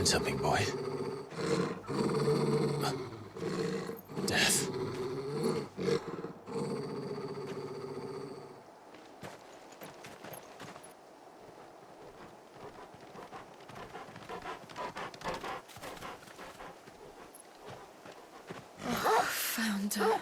find something, boy. Death. Found her.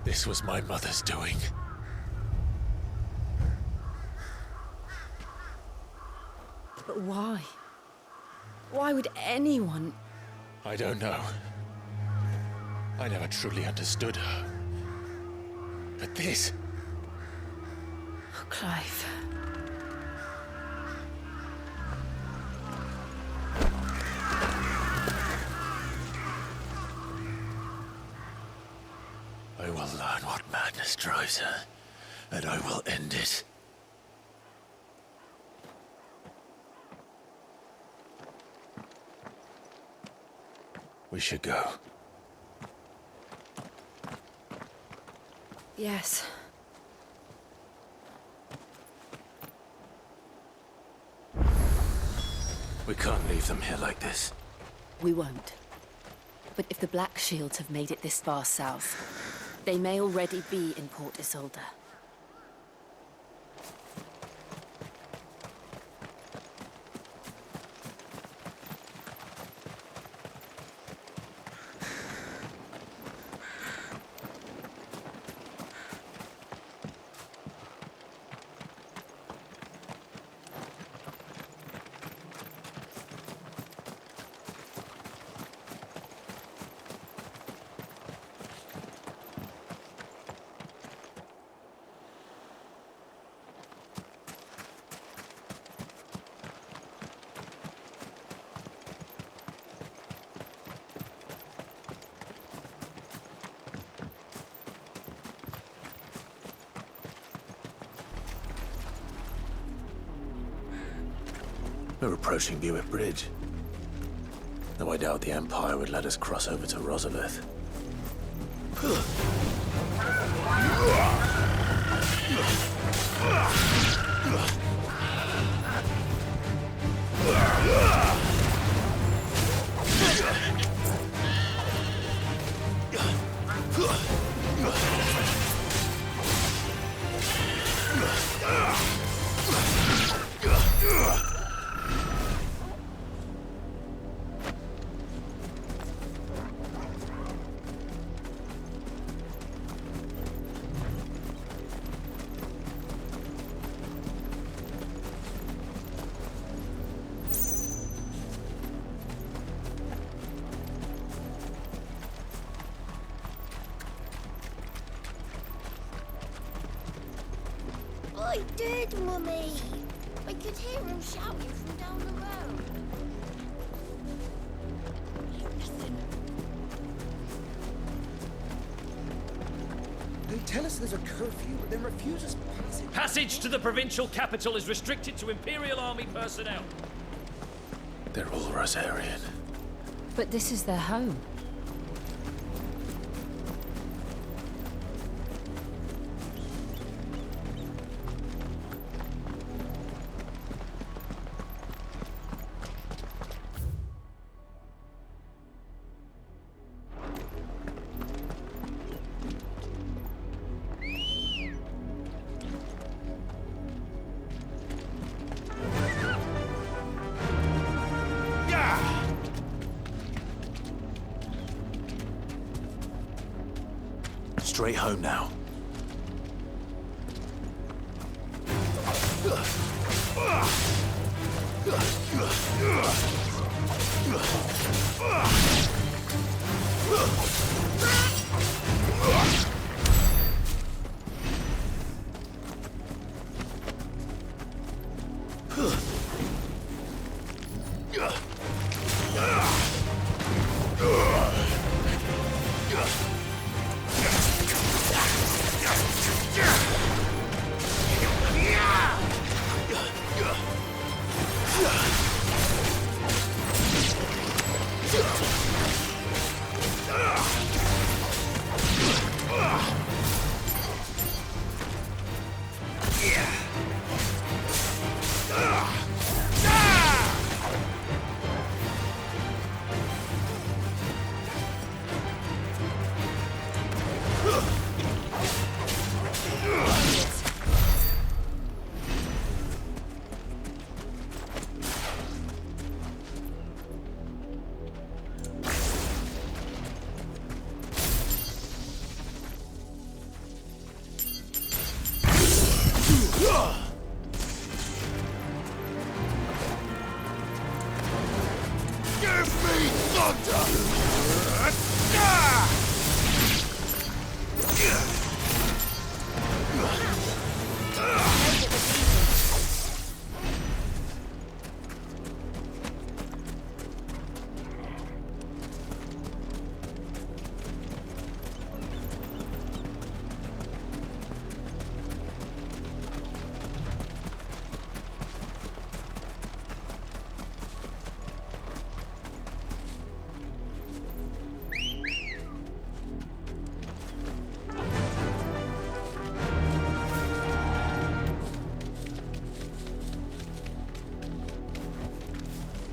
This was my mother's doing. But why? Why would anyone... I don't know. I never truly understood her. But this... Oh, Clive. I will learn what madness drives her, and I will end it. We should go. Yes. We can't leave them here like this. We won't. But if the Black Shields have made it this far south, they may already be in Port Isolde. We're approaching Buick Bridge. Though I doubt the Empire would let us cross over to Rosalith. I did, Mummy. I could hear him shouting from down the road. Nothing. They tell us there's a curfew, but then refuse us passage. Passage to the provincial capital is restricted to Imperial Army personnel. They're all Rosarian. But this is their home. Straight home now.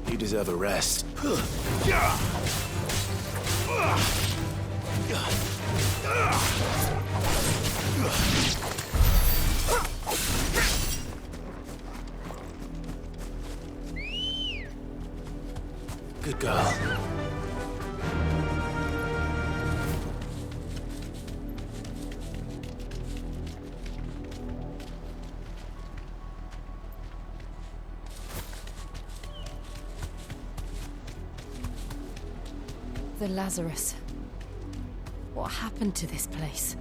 You deserve a rest. Good girl. The Lazarus. What happened to this place?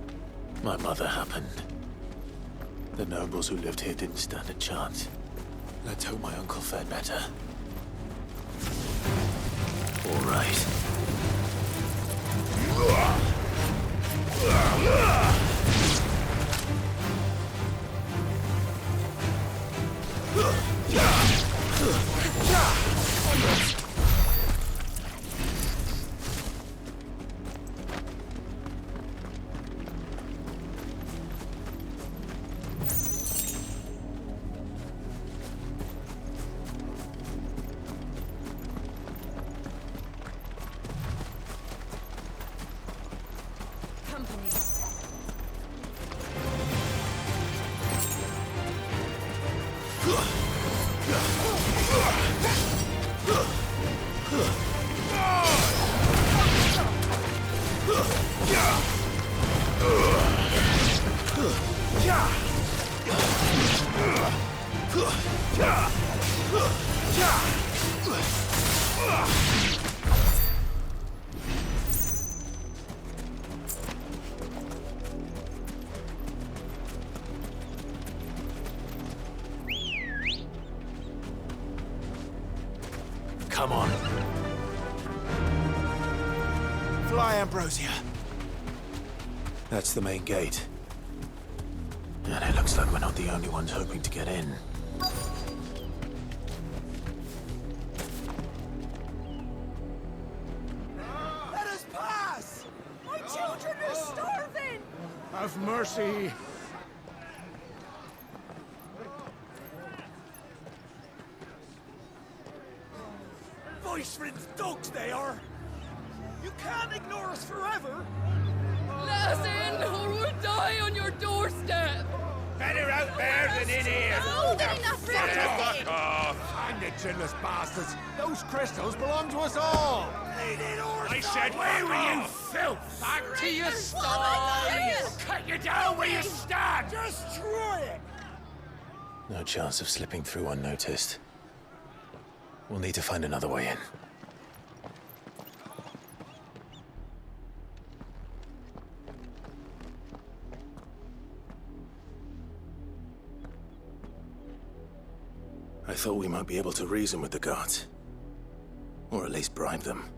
My mother happened. The nobles who lived here didn't stand a chance. Let's hope my uncle fared better. All right. Come on. Fly, Ambrosia. That's the main gate. And it looks like we're not the only ones hoping to get in. Let us pass! My children are starving! Have mercy. Voice-ridden dogs they are! You can't ignore us forever! Let us in, or we'll die on your doorstep! Better out there than in here. Oh, they're enough for everything! Hang the chinless bastards. Those crystals belong to us all. I said, where were you, filth? Back to your sties. Cut you down where you stand. Destroy it! No chance of slipping through unnoticed. We'll need to find another way in. I thought we might be able to reason with the guards. Or at least bribe them.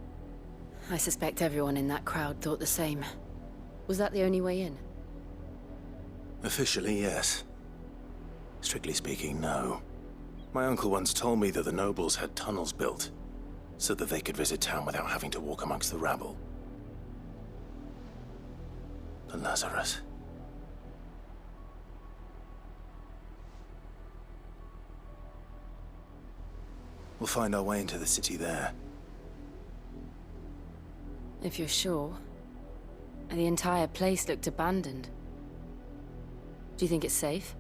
I suspect everyone in that crowd thought the same. Was that the only way in? Officially, yes. Strictly speaking, no. My uncle once told me that the nobles had tunnels built, so that they could visit town without having to walk amongst the rabble. The Lazarus. We'll find our way into the city there. If you're sure. The entire place looked abandoned. Do you think it's safe?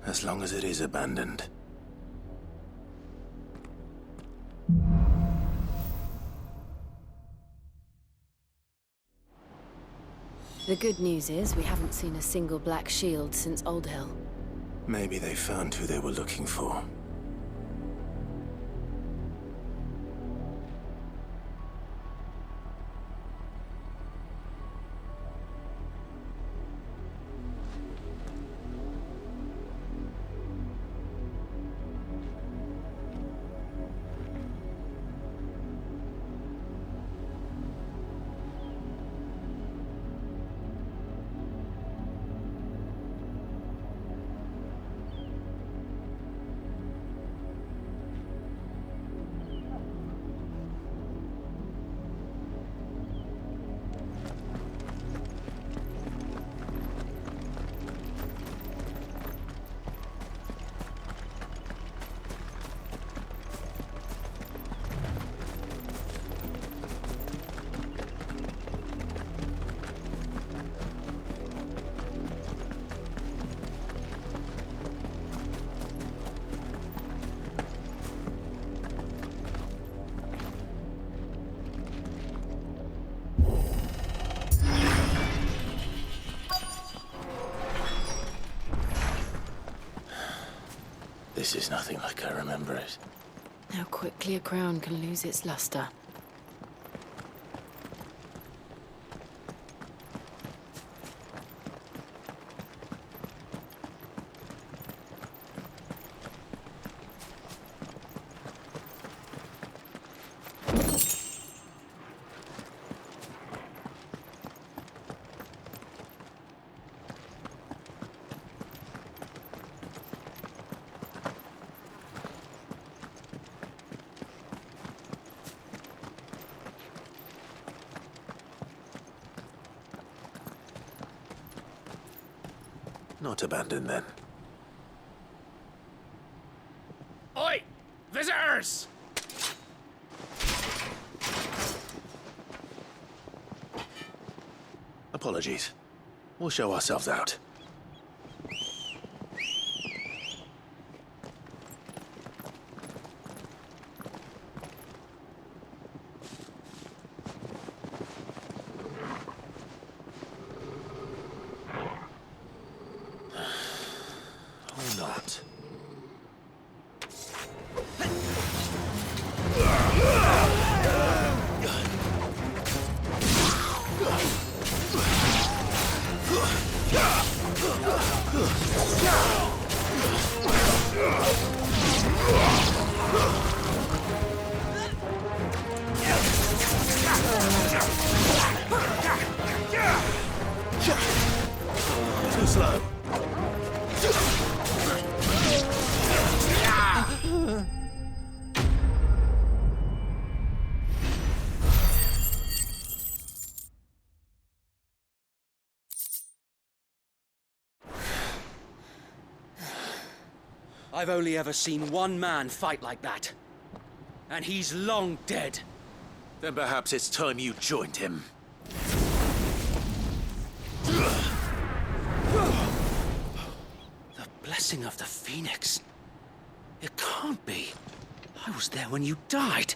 As long as it is abandoned. The good news is we haven't seen a single black shield since Old Hill. Maybe they found who they were looking for. This is nothing like I remember it. How quickly a crown can lose its luster. Not abandoned, then. Oi! Visitors! Apologies. We'll show ourselves out. Or not. Too slow. I've only ever seen one man fight like that. And he's long dead. Then perhaps it's time you joined him. The blessing of the Phoenix. It can't be. I was there when you died.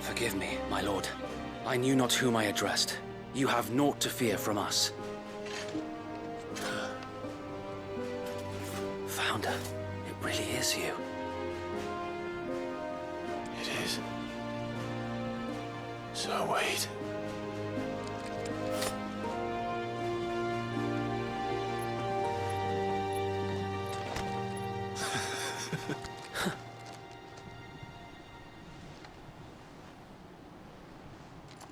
Forgive me, my lord. I knew not whom I addressed. You have naught to fear from us. Founder, it really is you. It is. So wait.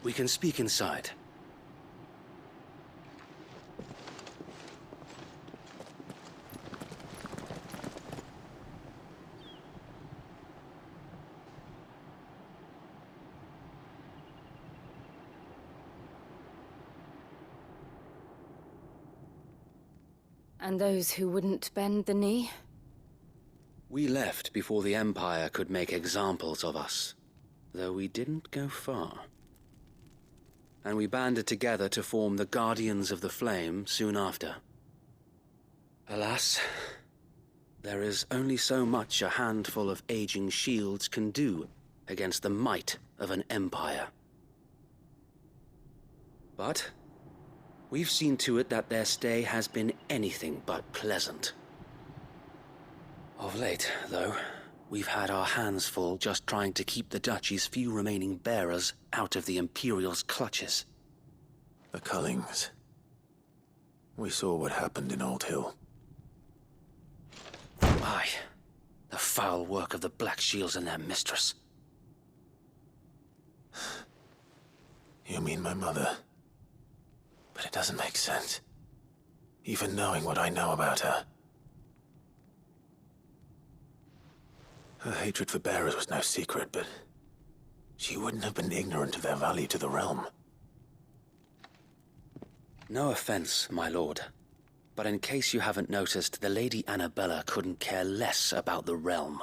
We can speak inside. And those who wouldn't bend the knee? We left before the Empire could make examples of us, though we didn't go far. And we banded together to form the Guardians of the Flame soon after. Alas, there is only so much a handful of aging shields can do against the might of an empire. But we've seen to it that their stay has been anything but pleasant. Of late, though, we've had our hands full just trying to keep the Duchy's few remaining bearers out of the Imperial's clutches. The Cullings. We saw what happened in Old Hill. Aye, the foul work of the Black Shields and their mistress. You mean my mother? But it doesn't make sense. Even knowing what I know about her. Her hatred for bearers was no secret, but she wouldn't have been ignorant of their value to the realm. No offense, my lord, but in case you haven't noticed, the Lady Annabella couldn't care less about the realm.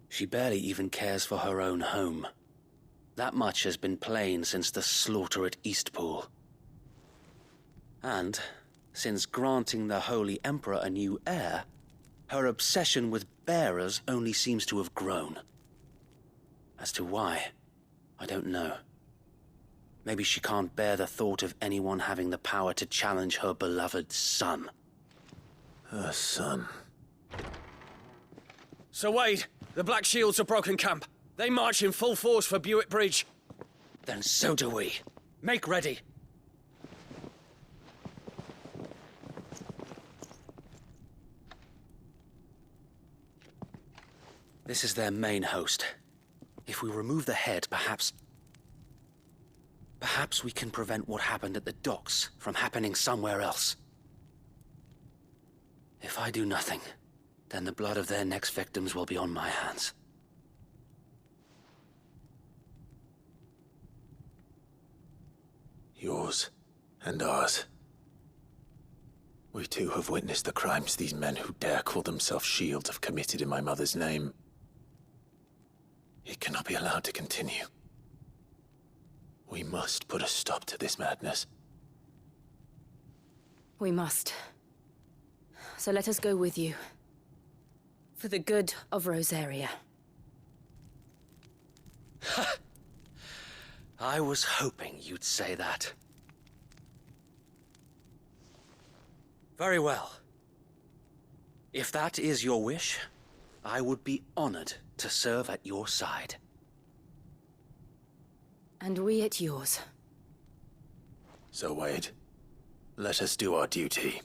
She barely even cares for her own home. That much has been plain since the slaughter at Eastpool. And, since granting the Holy Emperor a new heir, her obsession with bearers only seems to have grown. As to why, I don't know. Maybe she can't bear the thought of anyone having the power to challenge her beloved son. Her son. Sir Wade, the Black Shields have broken camp. They march in full force for Buick Bridge. Then so do we. Make ready. This is their main host. If we remove the head, perhaps we can prevent what happened at the docks from happening somewhere else. If I do nothing, then the blood of their next victims will be on my hands. Yours and ours. We too have witnessed the crimes these men who dare call themselves shields have committed in my mother's name. It cannot be allowed to continue. We must put a stop to this madness. We must. So let us go with you. For the good of Rosaria. I was hoping you'd say that. Very well. If that is your wish, I would be honored to serve at your side. And we at yours. So, Wade, let us do our duty.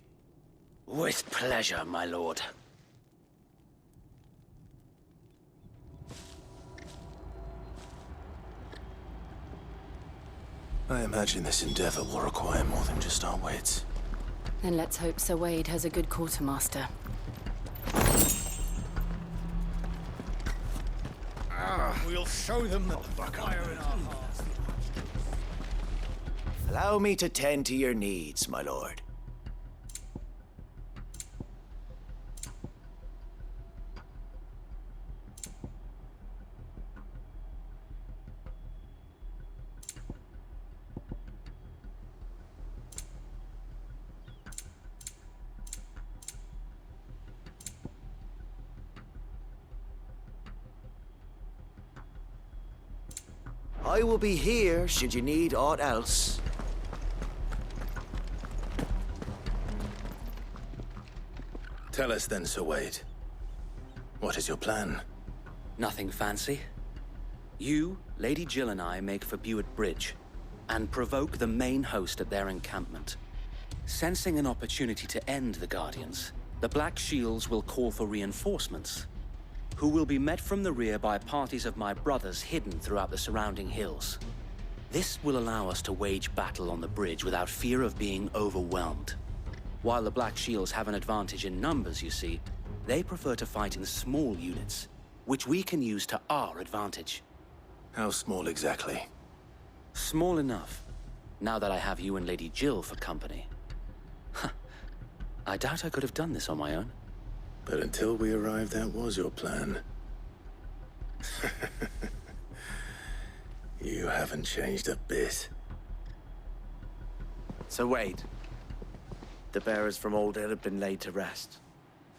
With pleasure, my lord. I imagine this endeavor will require more than just our wits. Then let's hope Sir Wade has a good quartermaster. We'll show them the fire in our hearts. Allow me to tend to your needs, my lord. I will be here should you need aught else. Tell us then, Sir Wade. What is your plan? Nothing fancy. You, Lady Jill and I make for Buick Bridge, and provoke the main host at their encampment. Sensing an opportunity to end the Guardians, the Black Shields will call for reinforcements, who will be met from the rear by parties of my brothers hidden throughout the surrounding hills. This will allow us to wage battle on the bridge without fear of being overwhelmed. While the Black Shields have an advantage in numbers, you see, they prefer to fight in small units, which we can use to our advantage. How small exactly? Small enough, now that I have you and Lady Jill for company. I doubt I could have done this on my own. But until we arrived, that was your plan. You haven't changed a bit. So Wade, the bearers from Aldale have been laid to rest.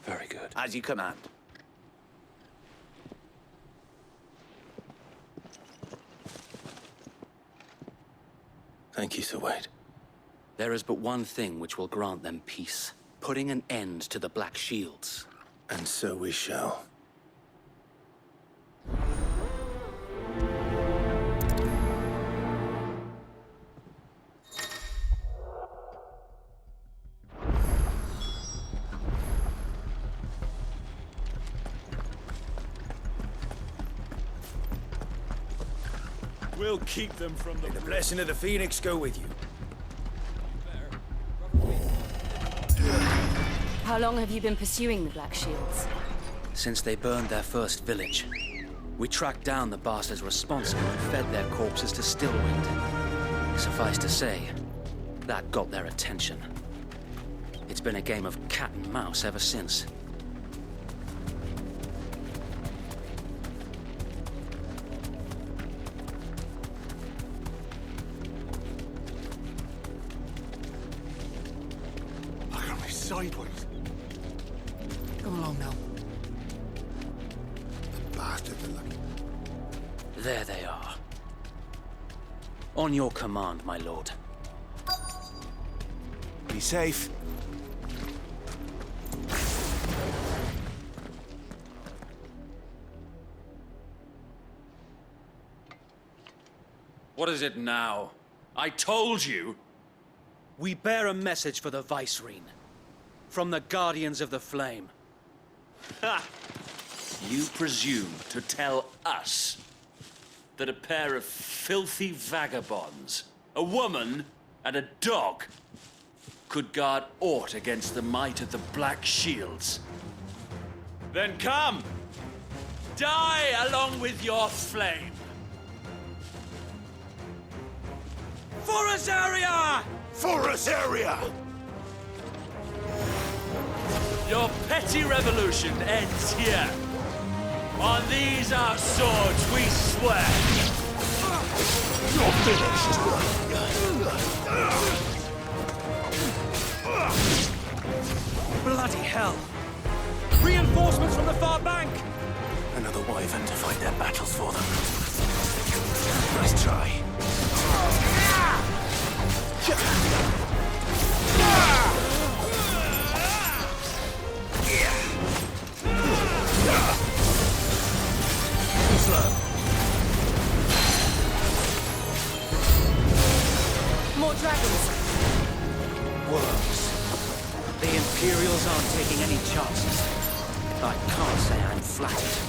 Very good. As you command. Thank you, Sir Wade. There is but one thing which will grant them peace. Putting an end to the Black Shields. And so we shall. We'll keep them from the... May the blessing of the Phoenix go with you. How long have you been pursuing the Black Shields? Since they burned their first village, we tracked down the bastards responsible and fed their corpses to Stillwind. Suffice to say, that got their attention. It's been a game of cat and mouse ever since. Look at me sideways. Come along now. The bastards are lucky. There they are. On your command, my lord. Be safe. What is it now? I told you! We bear a message for the Vicereine. From the Guardians of the Flame. Ha! You presume to tell us that a pair of filthy vagabonds, a woman and a dog, could guard aught against the might of the Black Shields? Then come! Die along with your flame! For Azaria! For Azaria! Your petty revolution ends here. On these our swords we swear. You're finished! Bloody hell! Reinforcements from the far bank! Another wyvern to fight their battles for them. Nice try. More dragons! Worms. The Imperials aren't taking any chances. I can't say I'm flattered.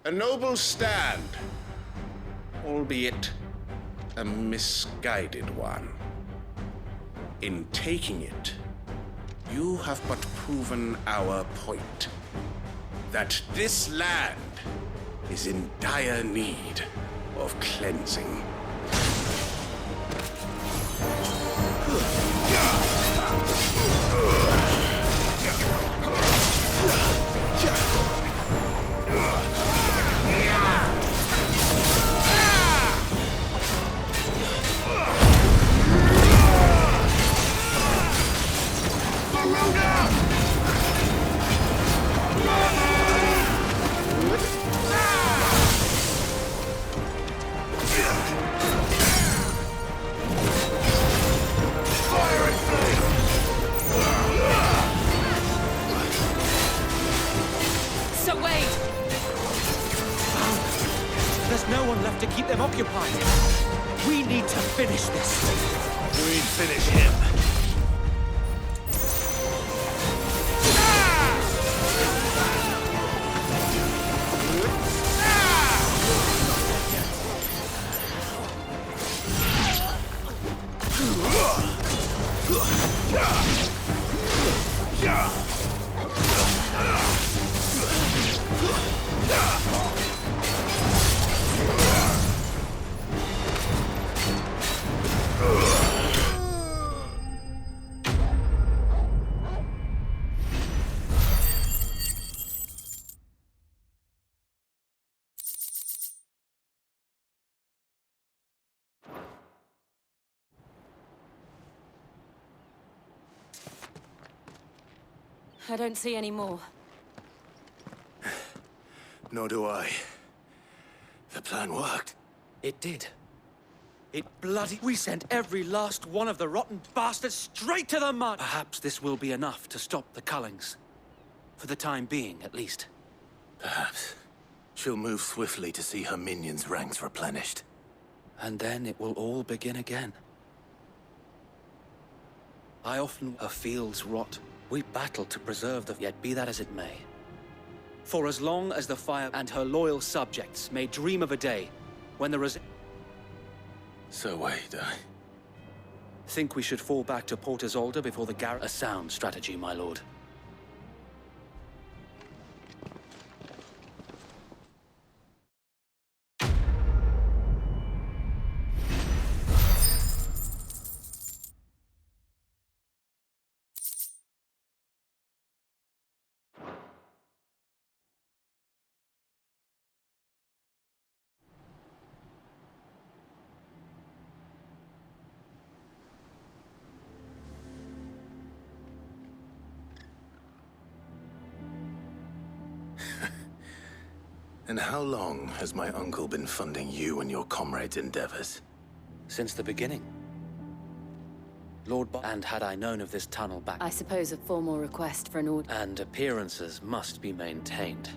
A noble stand, albeit a misguided one. In taking it, you have but proven our point, that this land is in dire need of cleansing. Fire and flame! keep them occupied. We need to finish this. We'd finish him. I don't see any more. Nor do I. The plan worked. It did. It bloody... We sent every last one of the rotten bastards straight to the mud! Perhaps this will be enough to stop the Cullings. For the time being, at least. Perhaps. She'll move swiftly to see her minions' ranks replenished. And then it will all begin again. I often... Her fields rot. We battle to preserve the... Yet be that as it may. For as long as the Fire and her loyal subjects may dream of a day when there is... So wait, Think we should fall back to Port Isolde before the A sound strategy, my lord. And how long has my uncle been funding you and your comrades' endeavors? Since the beginning. And had I known of this tunnel back... I suppose a formal request for an order... And appearances must be maintained.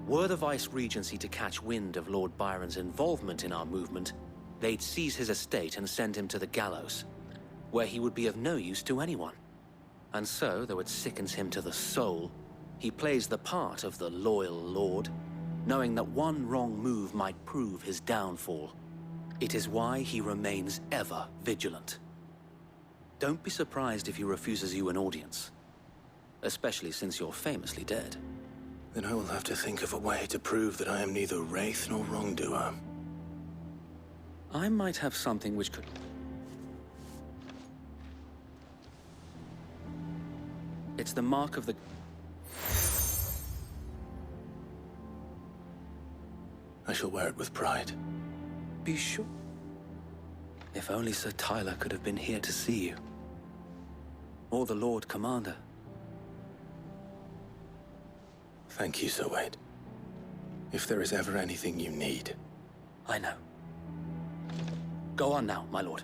Were the Vice-Regency to catch wind of Lord Byron's involvement in our movement, they'd seize his estate and send him to the gallows, where he would be of no use to anyone. And so, though it sickens him to the soul, he plays the part of the loyal lord, knowing that one wrong move might prove his downfall. It is why he remains ever vigilant. Don't be surprised if he refuses you an audience, especially since you're famously dead. Then I will have to think of a way to prove that I am neither wraith nor wrongdoer. I might have something which could... It's the mark of the... I shall wear it with pride. Be sure. If only Sir Tyler could have been here to see you. Or the Lord Commander. Thank you, Sir Wade. If there is ever anything you need... I know. Go on now, my lord.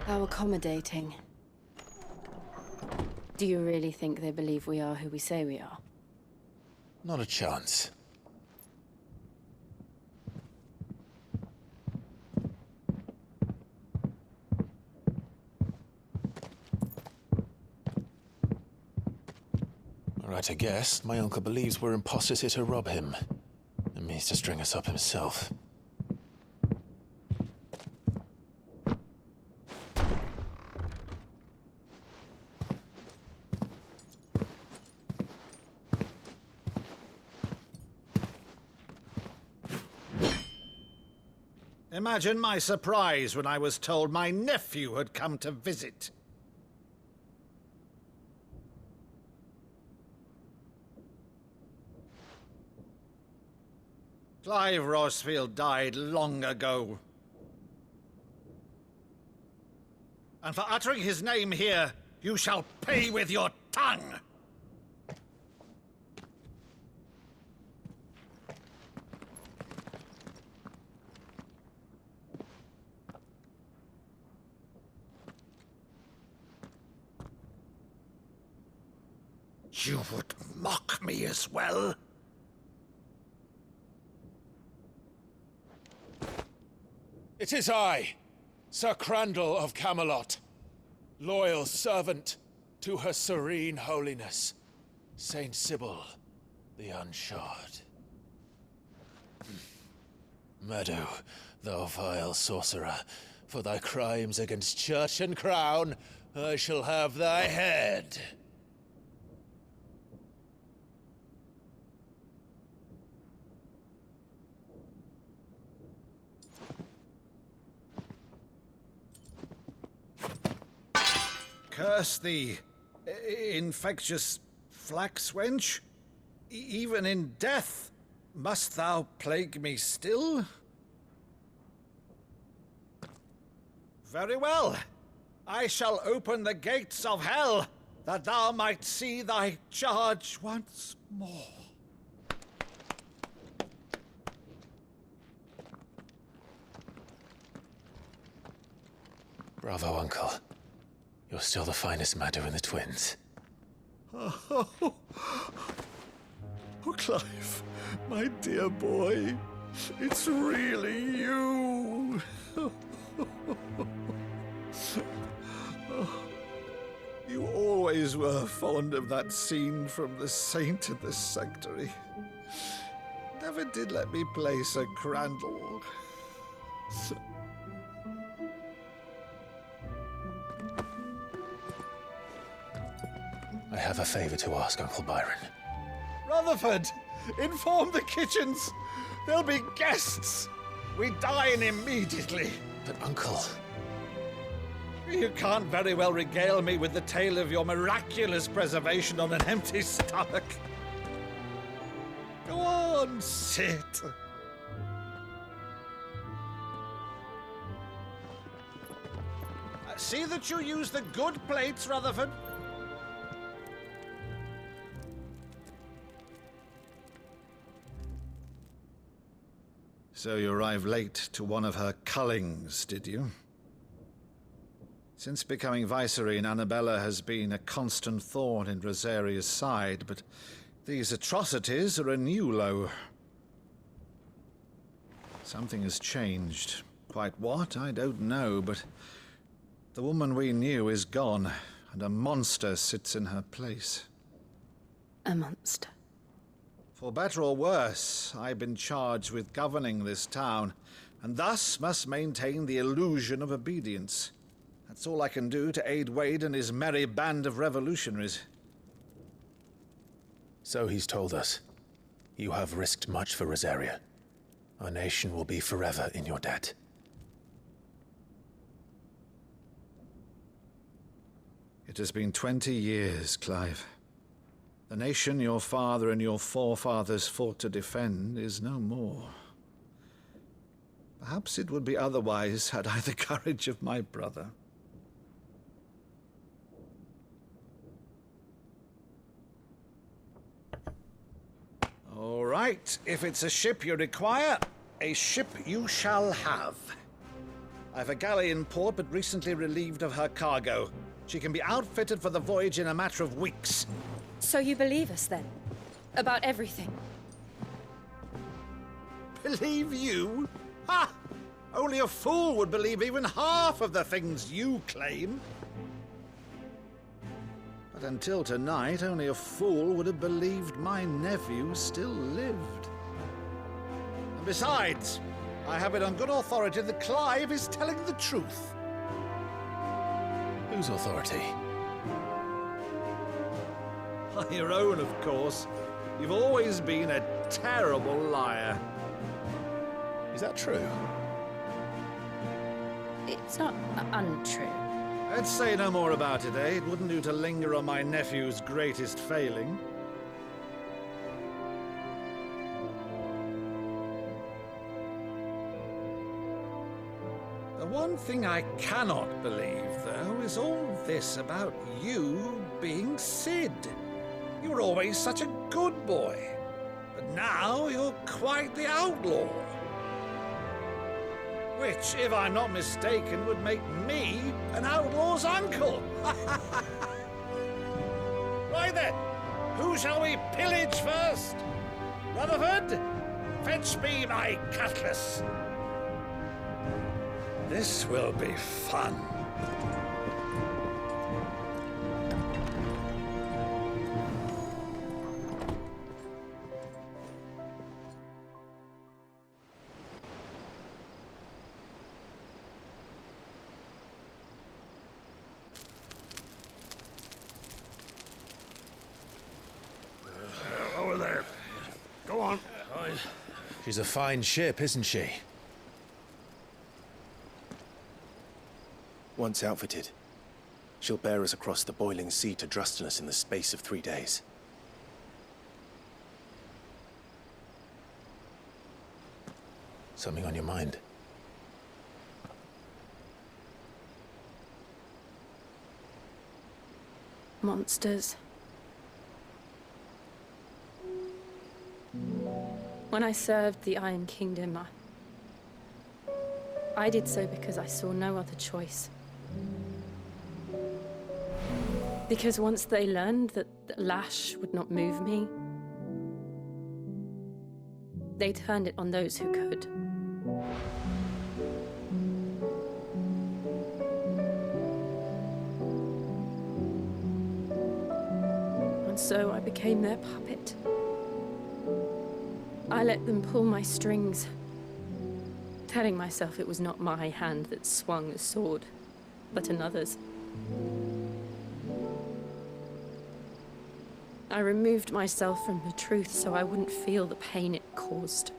How accommodating. Do you really think they believe we are who we say we are? Not a chance. All right, I guess. My uncle believes we're imposters here to rob him. And means to string us up himself. Imagine my surprise when I was told my nephew had come to visit. Clive Rosfield died long ago. And for uttering his name here, you shall pay with your tongue! You would mock me as well? It is I, Sir Crandall of Camelot, loyal servant to Her Serene Holiness, Saint Sybil the Unshod. Meadow, thou vile sorcerer, for thy crimes against church and crown, I shall have thy head. Curse thee, infectious flax wench. Even in death, must thou plague me still? Very well. I shall open the gates of hell, that thou might see thy charge once more. Bravo, Uncle. You're still the finest Meadow in the twins. Oh, Clive, my dear boy, it's really you. You always were fond of that scene from The Saint in the Sanctuary. Never did let me play Sir Crandall. I have a favor to ask, Uncle Byron. Rutherford, inform the kitchens. There'll be guests. We dine immediately. But, Uncle... You can't very well regale me with the tale of your miraculous preservation on an empty stomach. Go on, sit. See that you use the good plates, Rutherford. So you arrived late to one of her cullings, did you? Since becoming Vicereine, Annabella has been a constant thorn in Rosaria's side, but these atrocities are a new low. Something has changed. Quite what, I don't know, but the woman we knew is gone, and a monster sits in her place. A monster? For better or worse, I've been charged with governing this town, and thus must maintain the illusion of obedience. That's all I can do to aid Wade and his merry band of revolutionaries. So he's told us. You have risked much for Rosaria. Our nation will be forever in your debt. It has been 20 years, Clive. The nation your father and your forefathers fought to defend is no more. Perhaps it would be otherwise had I the courage of my brother. All right, if it's a ship you require, a ship you shall have. I've a galley in port, but recently relieved of her cargo. She can be outfitted for the voyage in a matter of weeks. So you believe us, then? About everything? Believe you? Ha! Only a fool would believe even half of the things you claim. But until tonight, only a fool would have believed my nephew still lived. And besides, I have it on good authority that Clive is telling the truth. Whose authority? Your own, of course. You've always been a terrible liar. Is that true? It's not untrue. Let's say no more about it, eh? It wouldn't do to linger on my nephew's greatest failing. The one thing I cannot believe, though, is all this about you being Cid. You were always such a good boy, but now you're quite the outlaw. Which, if I'm not mistaken, would make me an outlaw's uncle. Right then, who shall we pillage first? Rutherford, fetch me my cutlass. This will be fun. Over there. Go on. She's a fine ship, isn't she? Once outfitted, she'll bear us across the boiling sea to Drustinus in the space of 3 days. Something on your mind? Monsters. When I served the Iron Kingdom, I did so because I saw no other choice. Because once they learned that the lash would not move me, they turned it on those who could. And so I became their puppet. I let them pull my strings, telling myself it was not my hand that swung the sword, but another's. I removed myself from the truth so I wouldn't feel the pain it caused.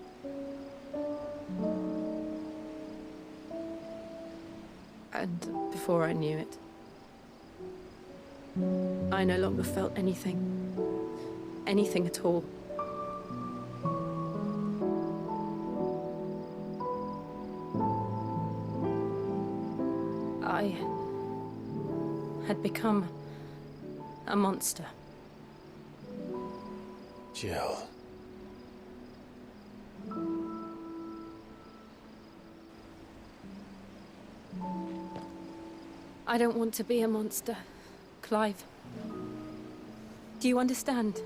And before I knew it, I no longer felt anything. Anything at all. I had become a monster. Jill. I don't want to be a monster, Clive. Do you understand?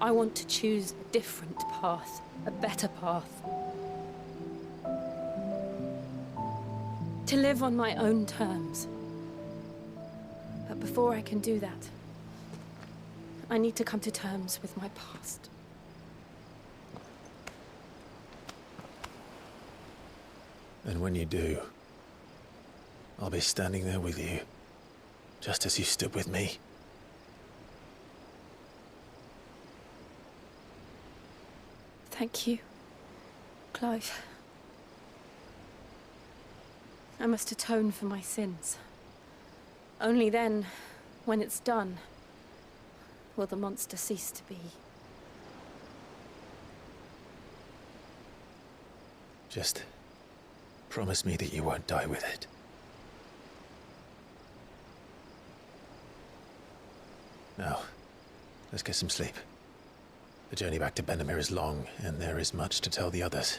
I want to choose a different path, a better path. To live on my own terms. But before I can do that, I need to come to terms with my past. And when you do, I'll be standing there with you, just as you stood with me. Thank you, Clive. I must atone for my sins. Only then, when it's done, will the monster cease to be. Just promise me that you won't die with it. Now, let's get some sleep. The journey back to Benamir is long, and there is much to tell the others.